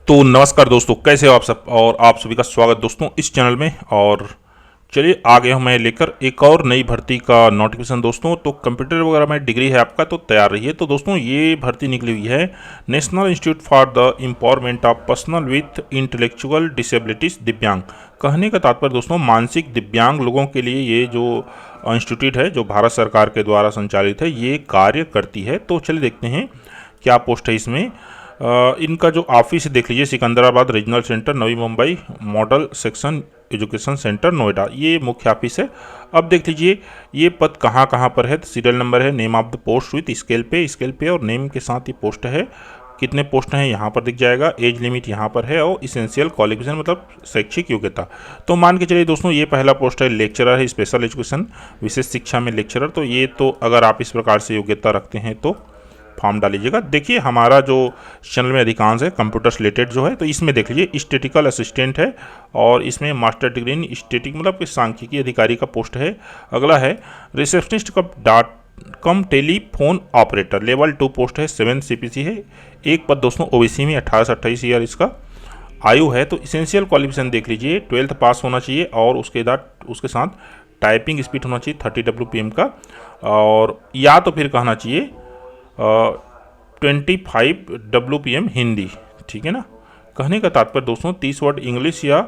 तो नमस्कार दोस्तों, कैसे हो आप सब। और आप सभी का स्वागत दोस्तों इस चैनल में। और चलिए आगे हूँ मैं लेकर एक और नई भर्ती का नोटिफिकेशन दोस्तों। तो कंप्यूटर वगैरह में डिग्री है आपका तो तैयार रहिए। तो दोस्तों ये भर्ती निकली हुई है national institute for the empowerment of personal with intellectual disabilities दिव्यांग। कहने का तात्पर्य दोस्तों मानसिक दिव्यांग लोगों के लिए ये जो इंस्टीट्यूट है जो भारत सरकार के द्वारा संचालित है ये कार्य करती है। तो चलिए देखते हैं क्या पोस्ट है इसमें। इनका जो ऑफिस देख लीजिए, Secunderabad regional centre, Navi Mumbai model section education centre Noida, ये मुख्य ऑफिस है। अब देख लीजिए ये पद कहाँ कहाँ पर है। सीरियल नंबर है, name of the post with scale पे और नेम के साथ ये पोस्ट है। कितने पोस्ट हैं यहाँ पर दिख जाएगा। एज लिमिट यहाँ पर है और इसेंशियल क्वालिफिकेशन मतलब शैक्षिक योग्यता। तो मान के चलिए दोस्तों ये पहला पोस्ट है, लेक्चरर है, स्पेशल एजुकेशन विशेष शिक्षा में लेक्चरर। तो ये तो अगर आप इस प्रकार से योग्यता रखते हैं तो फॉर्म डालीजिएगा। देखिए हमारा जो चैनल में अधिकांश है कंप्यूटर रिलेटेड जो है, तो इसमें देख लीजिए स्टैटिकल असिस्टेंट है और इसमें मास्टर डिग्री इन स्टैटिक मतलब कि सांख्यिकी अधिकारी का पोस्ट है। अगला है रिसेप्शनिस्ट कम टेलीफोन ऑपरेटर, लेवल 2 पोस्ट है, 7 CPC है। एक पद दोस्तों ओबीसी में 18 से 28 ईयर इसका आयु है। तो इसेंशियल क्वालिफिकेशन देख लीजिए 12th पास होना चाहिए और उसके साथ टाइपिंग स्पीड होना चाहिए 30 WPM का, और या तो फिर कहना चाहिए 25 WPM हिंदी। ठीक है ना। कहने का तात्पर्य दोस्तों 30 वर्ड इंग्लिश या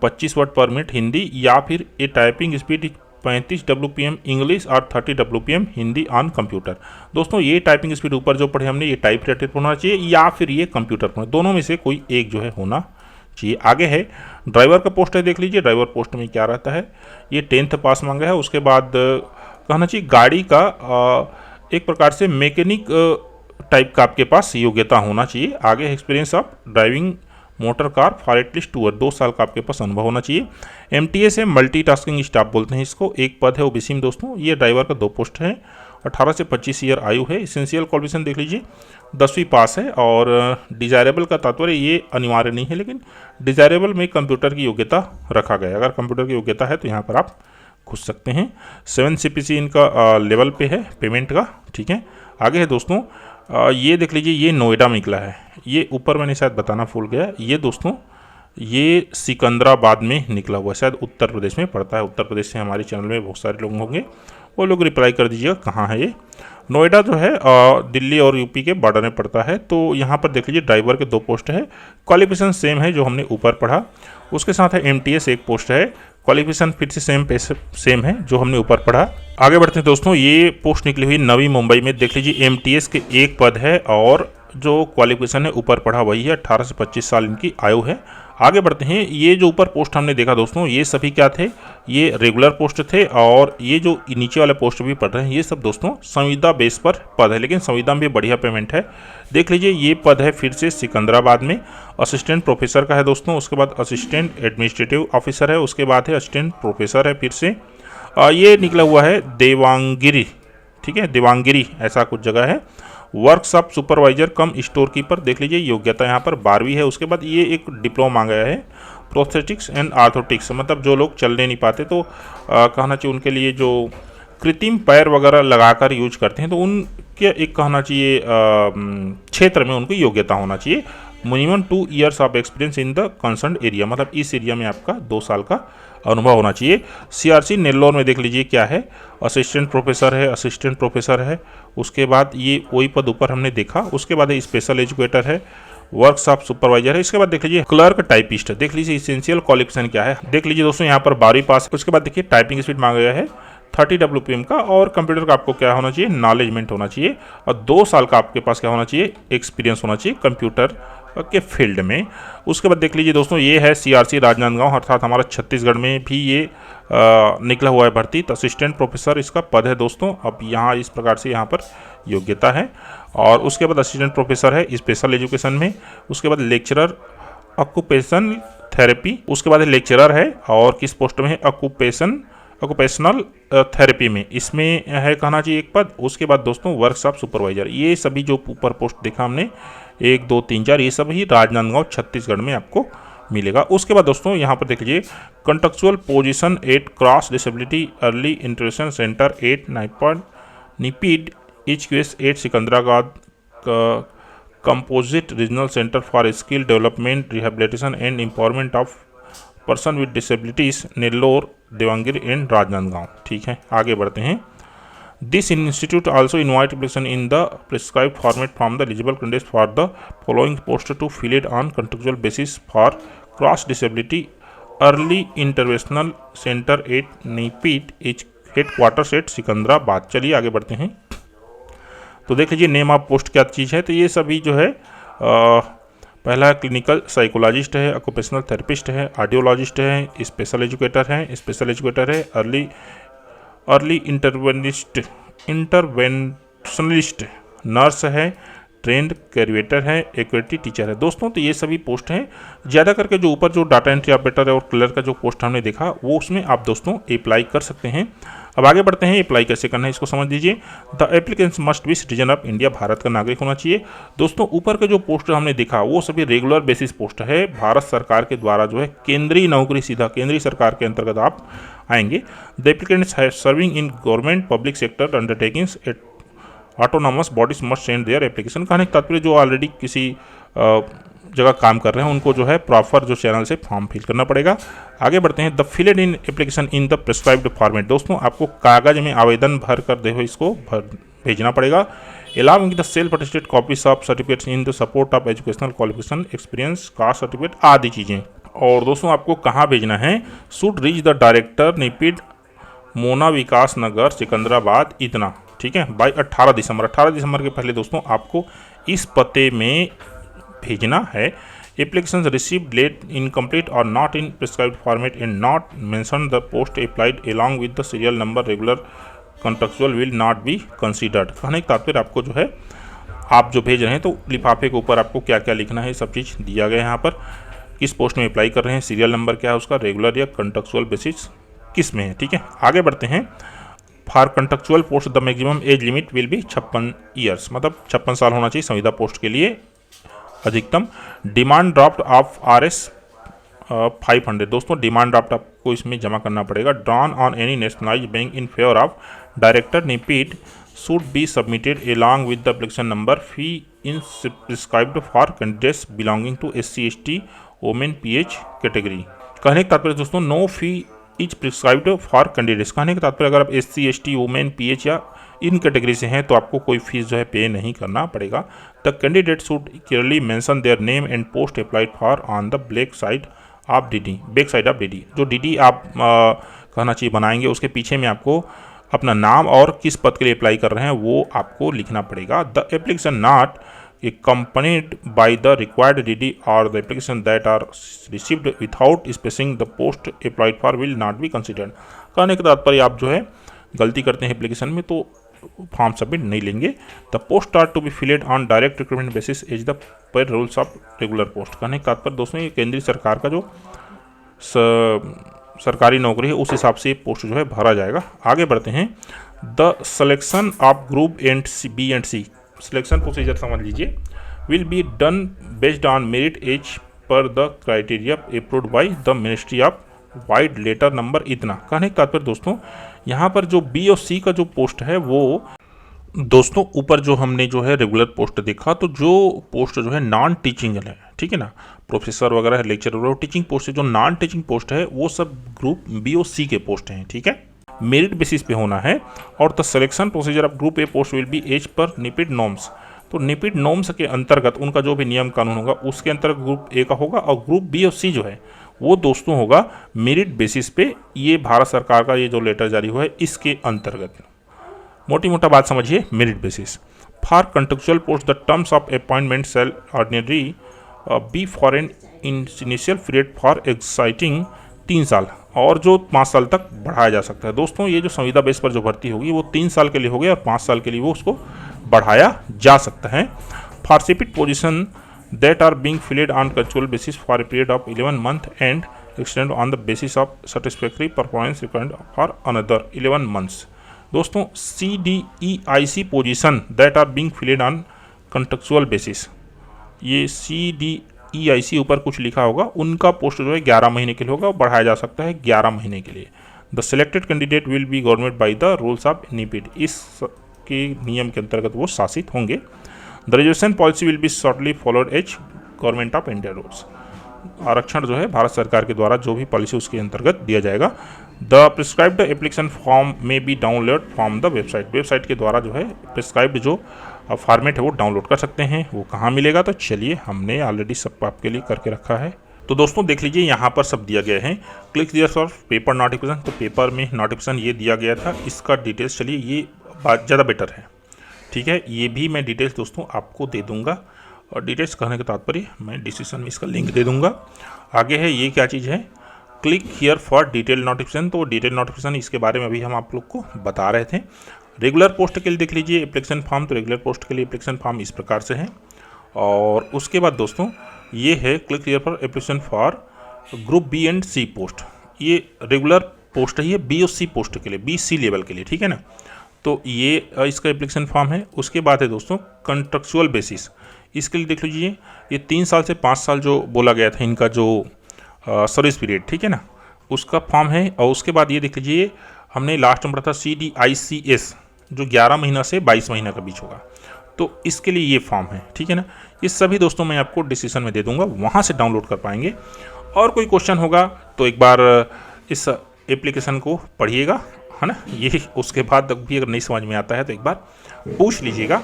25 वर्ड पर मिनट हिंदी, या फिर ये टाइपिंग स्पीड 35 WPM इंग्लिश और 30 WPM हिंदी ऑन कंप्यूटर। दोस्तों ये टाइपिंग स्पीड ऊपर जो पढ़े हमने ये टाइप रेटेड होना चाहिए या फिर ये कंप्यूटर पर, दोनों में से कोई एक जो है होना चाहिए। आगे है ड्राइवर का पोस्ट है, देख लीजिए ड्राइवर पोस्ट में क्या रहता है। ये 10th पास मांगा है। उसके बाद कहना चाहिए गाड़ी का एक प्रकार से मैकेनिक टाइप का आपके पास योग्यता होना चाहिए। आगे experience of driving motor car for at least 2 साल का आपके पास अनुभव होना चाहिए। MTS है, मल्टीटास्किंग स्टाफ बोलते हैं इसको। एक पद है ओबीसी में दोस्तों। ये ड्राइवर का 2 पोस्ट है, 18 से 25 ईयर आयु है। इसेंशियल क्वालिफिकेशन देख लीजिए 10वीं पास है। और डिजायरेबल का तात्पर्य ये अनिवार्य नहीं है, लेकिन डिजायरेबल में कंप्यूटर की योग्यता रखा गया है। अगर कंप्यूटर की योग्यता है तो यहाँ पर आप घुस सकते हैं। 7 CPC इनका लेवल पे है पेमेंट का। ठीक है। आगे है दोस्तों ये देख लीजिए ये नोएडा में निकला है। ये ऊपर मैंने शायद बताना भूल गया, ये दोस्तों ये सिकंदराबाद में निकला हुआ है, शायद उत्तर प्रदेश में पड़ता है। उत्तर प्रदेश से हमारे चैनल में बहुत सारे लोग होंगे, वो लोग रिप्लाई कर दीजिएगा कहाँ है ये। नोएडा जो है दिल्ली और यूपी के बॉर्डर में पड़ता है। तो यहाँ पर देख लीजिए ड्राइवर के 2 पोस्ट है, क्वालिफिकेशन सेम है जो हमने ऊपर पढ़ा। उसके साथ है MTS एक पोस्ट है, क्वालिफिकेशन फिर से सेम है जो हमने ऊपर पढ़ा। आगे बढ़ते हैं दोस्तों, ये पोस्ट निकली हुई नवी मुंबई में। देख लीजिए MTS के एक पद है और जो क्वालिफिकेशन है ऊपर पढ़ा वही है, 18 से 25 साल इनकी आयु है। आगे बढ़ते हैं, ये जो ऊपर पोस्ट हमने देखा दोस्तों ये सभी क्या थे, ये रेगुलर पोस्ट थे। और ये जो नीचे वाले पोस्ट भी पढ़ रहे हैं ये सब दोस्तों संविदा बेस पर पद है, लेकिन संविदा में भी बढ़िया पेमेंट है। देख लीजिए ये पद है फिर से सिकंदराबाद में, असिस्टेंट प्रोफेसर का है दोस्तों। उसके बाद असिस्टेंट एडमिनिस्ट्रेटिव ऑफिसर है, उसके बाद है असिस्टेंट प्रोफेसर है फिर से। ये निकला हुआ है देवांगिरी। ठीक है, देवांगिरी ऐसा कुछ जगह है। वर्कशॉप सुपरवाइजर कम स्टोर कीपर, देख लीजिए योग्यता यहाँ पर 12वीं है। उसके बाद ये एक डिप्लोमा मांगा है प्रोस्थेटिक्स एंड आर्थोटिक्स, मतलब जो लोग चलने नहीं पाते तो कहना चाहिए उनके लिए जो कृत्रिम पैर वगैरह लगाकर यूज करते हैं तो उनके एक कहना चाहिए क्षेत्र में उनको योग्यता होना चाहिए। Minimum 2 years of experience in the concern area, मतलब इस एरिया में आपका 2 साल का अनुभव होना चाहिए। CRC नेल्लोर में देख लीजिए क्या है, असिस्टेंट प्रोफेसर है। उसके बाद ये वही पद ऊपर हमने देखा। उसके बाद स्पेशल एजुकेटर है, वर्कशॉप सुपरवाइजर है। इसके बाद देख लीजिए क्लर्क टाइपिस्ट, देख लीजिए इसेंशियल क्वालिफिकेशन क्या है। देख लीजिए दोस्तों यहाँ पर 12वीं पास। उसके बाद देखिए टाइपिंग स्पीड मांगा गया है 30 WPM का, और कंप्यूटर का आपको क्या होना चाहिए, नॉलेजमेंट होना चाहिए, और 2 साल का आपके पास क्या होना चाहिए, एक्सपीरियंस होना चाहिए कंप्यूटर के फील्ड में। उसके बाद देख लीजिए दोस्तों ये है CRC राजनांदगांव, अर्थात हमारा छत्तीसगढ़ में भी ये निकला हुआ है भर्ती। तो असिस्टेंट प्रोफेसर इसका पद है दोस्तों। अब यहाँ इस प्रकार से यहाँ पर योग्यता है। और उसके बाद असिस्टेंट प्रोफेसर है स्पेशल एजुकेशन में। उसके बाद लेक्चरर ऑक्यूपेशन थेरेपी, उसके बाद लेक्चरर है और किस पोस्ट में है, ऑक्यूपेशनल थेरेपी में, इसमें है कहना चाहिए एक पद। उसके बाद दोस्तों वर्कशॉप सुपरवाइजर, ये सभी जो ऊपर पोस्ट देखा हमने 1 2 3 4 ये सब ही राजनांदगांव छत्तीसगढ़ में आपको मिलेगा। उसके बाद दोस्तों यहाँ पर देख लीजिए contractual position 8 cross disability early intervention centre 8 NIEPID HQS 8 Secunderabad composite regional centre for skill development rehabilitation and empowerment of person with disabilities, Nellore, Davangere and Rajnandgaon. ठीक है, आगे बढ़ते हैं। This institute also invite application in the prescribe format from the eligible candidates for the following post to fill it on contractual basis for cross disability early interventional centre at नीपीट headquarters at Secunderabad. चलिए आगे बढ़ते हैं। तो देख लीजिए name of post क्या चीज़ है। तो ये सभी जो है पहला क्लिनिकल साइकोलॉजिस्ट है, ऑक्यूपेशनल थेरेपिस्ट है, ऑडियोलॉजिस्ट है, स्पेशल एजुकेटर है, अर्ली इंटरवेंशनलिस्ट, नर्स है, ट्रेंड कैरिवेटर है, एक्विटी टीचर है। दोस्तों तो ये सभी पोस्ट हैं। ज़्यादा करके जो ऊपर जो डाटा एंट्री ऑपरेटर है और क्लर्क का जो पोस्ट हमने देखा वो उसमें आप दोस्तों अप्लाई कर सकते हैं। अब आगे बढ़ते हैं, अप्लाई कैसे करना है इसको समझ लीजिए। The applicants must be citizen of India, Bharat का नागरिक होना चाहिए। दोस्तों ऊपर के जो पोस्ट हमने देखा वो सभी रेगुलर बेसिस पोस्ट है, भारत सरकार के द्वारा जो है केंद्रीय नौकरी, सीधा केंद्रीय सरकार के अंतर्गत आप आएंगे। The applicants have serving in government public sector undertakings at autonomous bodies must send their application. कहने का तात्पर्य जो ऑलरेडी किसी जगह काम कर रहे हैं उनको जो है प्रॉपर जो चैनल से फॉर्म फिल करना पड़ेगा। आगे बढ़ते हैं। The filled in application in the prescribed format. दोस्तों आपको कागज में आवेदन भर कर दे इसको भेजना पड़ेगा। Allowing the self attested copies of certificates in the support of educational qualification, experience, caste certificate आदि चीज़ें। और दोस्तों आपको कहाँ भेजना है? Should reach the director NIEPID, Manovikas Nagar, Secunderabad, इतना। ठीक है, बाई 18 दिसंबर के पहले दोस्तों आपको इस पते में भेजना है। एप्लीकेशन रिसीव्ड लेट, इनकम्प्लीट और not in prescribed format and not mention the post applied along with the serial number regular contractual will not be considered. कहने का तात्पर्य आपको जो है आप जो भेज रहे हैं तो लिफाफे के ऊपर आपको क्या क्या लिखना है सब चीज़ दिया गया है यहाँ पर। किस पोस्ट में अप्लाई कर रहे हैं, सीरियल नंबर क्या है उसका, रेगुलर या कॉन्ट्रेक्चुअल बेसिस किस में है। ठीक है, आगे बढ़ते हैं। For contractual post the maximum age limit will be 56 years, मतलब 56 साल होना चाहिए संविदा पोस्ट के लिए अधिकतम। Demand draft of RS 500। दोस्तों डिमांड ड्राफ्ट आपको इसमें जमा करना पड़ेगा। Drawn on any nationalise bank in favour of director NIEPID should be submitted along with the application number. Fee in prescribed for candidates belonging to SC ST women PH category. कहने का तात्पर्य दोस्तों no fee is prescribed for candidates. कहने का तात्पर्य अगर आप SC ST women PH या इन कैटेगरी से हैं तो आपको कोई फीस जो है पे नहीं करना पड़ेगा। The candidate should clearly mention their name and post applied for on the back side of DD। जो DD आप कहना चाहिए बनाएंगे उसके पीछे में आपको अपना नाम और किस पद के लिए अप्लाई कर रहे हैं वो आपको लिखना पड़ेगा। The application not accompanied by the required DD or the application that are received without specifying the post applied for will not be considered। कहने का तात्पर्य आप जो है गलती करते हैं एप्लीकेशन में तो फॉर्म सबमिट नहीं लेंगे। The post are to be filled on direct recruitment basis as the per rules of regular post. कहने का तात्पर्य दोस्तों ये केंद्रीय सरकार का जो सरकारी नौकरी है उस हिसाब से पोस्ट जो है भरा जाएगा। आगे बढ़ते हैं। The selection of group B and C selection procedure समझ लीजिए। Will be done based on merit as per the criteria approved by the ministry of vide letter number इतना। कहने का तात्पर्य दोस्तों यहाँ पर जो B और C का जो पोस्ट है वो दोस्तों ऊपर जो हमने जो है रेगुलर पोस्ट देखा तो जो पोस्ट जो है नॉन टीचिंग है, ठीक है ना, प्रोफेसर वगैरह लेक्चर वगैरह टीचिंग पोस्ट है, जो नॉन टीचिंग पोस्ट है वो सब ग्रुप B और C के पोस्ट हैं। ठीक है, मेरिट बेसिस पे होना है। और the selection procedure of group A post will be as per NIEPID norms. तो निपिड नॉर्म्स के अंतर्गत उनका जो भी नियम कानून होगा उसके अंतर्गत ग्रुप A का होगा और ग्रुप B और C जो है वो दोस्तों होगा मेरिट बेसिस पे। ये भारत सरकार का ये जो लेटर जारी हुआ है इसके अंतर्गत, मोटी मोटा बात समझिए, merit basis. For contractual post the terms of appointment shall ordinary be for an initial period for exciting 3 साल और जो 5 साल तक बढ़ाया जा सकता है। दोस्तों ये जो संविदा बेस पर जो भर्ती होगी वो 3 साल के लिए होगी और 5 साल के लिए वो उसको बढ़ाया जा सकता है। फॉर सिपिट position that are being filled on contractual basis for a period of 11 month and extend on the basis of satisfactory performance required for another 11 months. दोस्तों CDEIC position that are being filled on contractual basis, ये CDEIC ऊपर कुछ लिखा होगा, उनका post जो है 11 महीने के लिए होगा और बढ़ाया जा सकता है 11 महीने के लिए। The selected candidate will be government by the rules of NIEPID, इसके नियम के अंतर्गत वो शासित होंगे। The reservation policy will be shortly followed as government of India rules. आरक्षण जो है भारत सरकार के द्वारा जो भी पॉलिसी उसके अंतर्गत दिया जाएगा। द प्रिस्क्राइब्ड एप्लीकेशन फॉर्म में be download from the website के द्वारा जो है प्रिस्क्राइब्ड जो फॉर्मेट है वो डाउनलोड कर सकते हैं। वो कहाँ मिलेगा, तो चलिए हमने ऑलरेडी सब आपके लिए करके रखा है। तो दोस्तों देख लीजिए यहाँ पर सब दिया गया है। Click here for paper notification, तो पेपर में नोटिफिकेशन ये दिया गया था, इसका डिटेल्स चलिए ये बात ज़्यादा बेटर है, ठीक है। ये भी मैं डिटेल्स दोस्तों आपको दे दूंगा, और डिटेल्स कहने का तात्पर्य मैं डिस्क्रिप्शन में इसका लिंक दे दूंगा। आगे है ये क्या चीज़ है, click here for detail notification, तो डिटेल नोटिफिकेशन इसके बारे में अभी हम आप लोग को बता रहे थे। रेगुलर पोस्ट के लिए देख लीजिए एप्लीकेशन फॉर्म, तो रेगुलर पोस्ट के लिए एप्लीकेशन फॉर्म इस प्रकार से है। और उसके बाद दोस्तों ये है click here for application for group B and C post, ये रेगुलर पोस्ट है, ये बी और सी पोस्ट के लिए, BC लेवल के लिए, ठीक है ना। तो ये इसका एप्लीकेशन फॉर्म है। उसके बाद है दोस्तों कॉन्ट्रेक्चुअल बेसिस, इसके लिए देख लीजिए ये 3 साल से 5 साल जो बोला गया था इनका जो सर्विस पीरियड, ठीक है ना, उसका फॉर्म है। और उसके बाद ये देख लीजिए हमने लास्ट में पढ़ा था CDICS जो 11 महीना से 22 महीना का बीच होगा, तो इसके लिए ये फॉर्म है, ठीक है ना। ये सभी दोस्तों मैं आपको डिस्क्रिप्शन में दे दूंगा, वहाँ से डाउनलोड कर पाएंगे। और कोई क्वेश्चन होगा तो एक बार इस एप्लीकेशन को पढ़िएगा, है ना। ये उसके बाद भी अगर नहीं समझ में आता है तो एक बार पूछ लीजिएगा।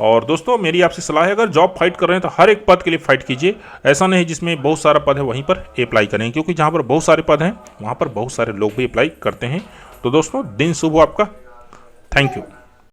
और दोस्तों मेरी आपसे सलाह है, अगर जॉब फाइट कर रहे हैं तो हर एक पद के लिए फाइट कीजिए। ऐसा नहीं है जिसमें बहुत सारा पद है वहीं पर अप्लाई करें, क्योंकि जहाँ पर बहुत सारे पद हैं वहाँ पर बहुत सारे लोग भी अप्लाई करते हैं। तो दोस्तों दिन शुभ हो आपका। Thank you.